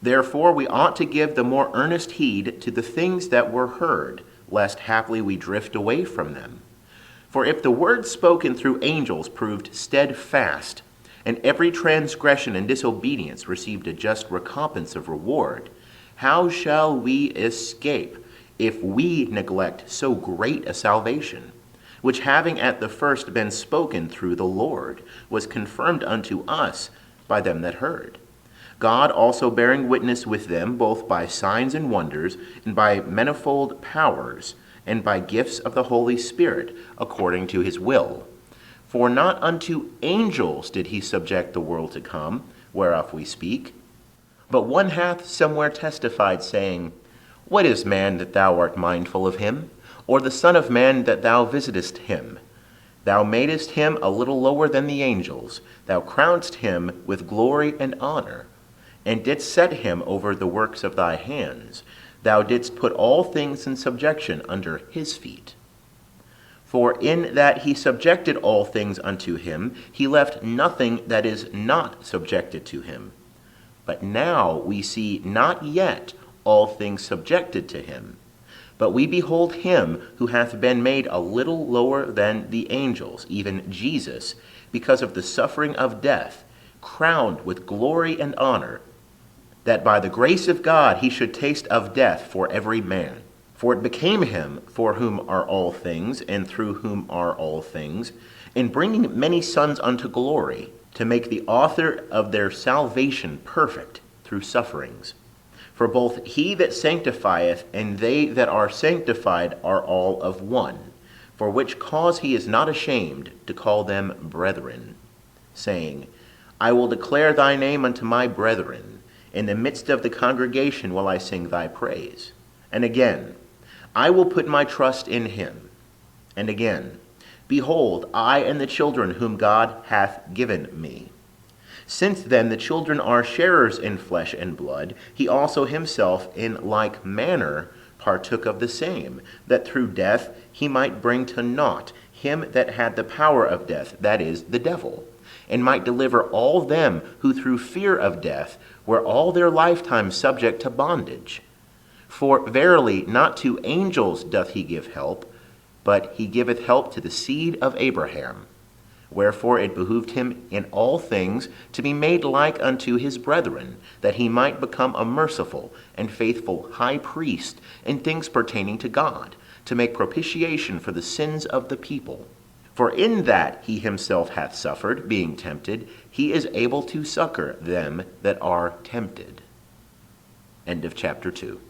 Therefore we ought to give the more earnest heed to the things that were heard, lest haply we drift away from them. For if the word spoken through angels proved steadfast, and every transgression and disobedience received a just recompense of reward, how shall we escape if we neglect so great a salvation, which having at the first been spoken through the Lord, was confirmed unto us by them that heard? God also bearing witness with them both by signs and wonders, and by manifold powers, and by gifts of the Holy Spirit, according to his will. For not unto angels did he subject the world to come, whereof we speak. But one hath somewhere testified, saying, What is man that thou art mindful of him? Or the son of man that thou visitest him? Thou madest him a little lower than the angels. Thou crownedst him with glory and honor, and didst set him over the works of thy hands. Thou didst put all things in subjection under his feet. For in that he subjected all things unto him, he left nothing that is not subjected to him. But now we see not yet all things subjected to him. But we behold him who hath been made a little lower than the angels, even Jesus, because of the suffering of death, crowned with glory and honor, that by the grace of God he should taste of death for every man. For it became him, for whom are all things, and through whom are all things, in bringing many sons unto glory, to make the author of their salvation perfect through sufferings. For both he that sanctifieth and they that are sanctified are all of one, for which cause he is not ashamed to call them brethren, saying, I will declare thy name unto my brethren. In the midst of the congregation will I sing thy praise. And again, I will put my trust in him. And again, behold, I and the children whom God hath given me. Since then the children are sharers in flesh and blood, he also himself in like manner partook of the same, that through death he might bring to naught him that had the power of death, that is, the devil, and might deliver all them who through fear of death were all their lifetime subject to bondage. For verily not to angels doth he give help, but he giveth help to the seed of Abraham. Wherefore it behooved him in all things to be made like unto his brethren, that he might become a merciful and faithful high priest in things pertaining to God, to make propitiation for the sins of the people. For in that he himself hath suffered, being tempted, he is able to succor them that are tempted. End of chapter 2.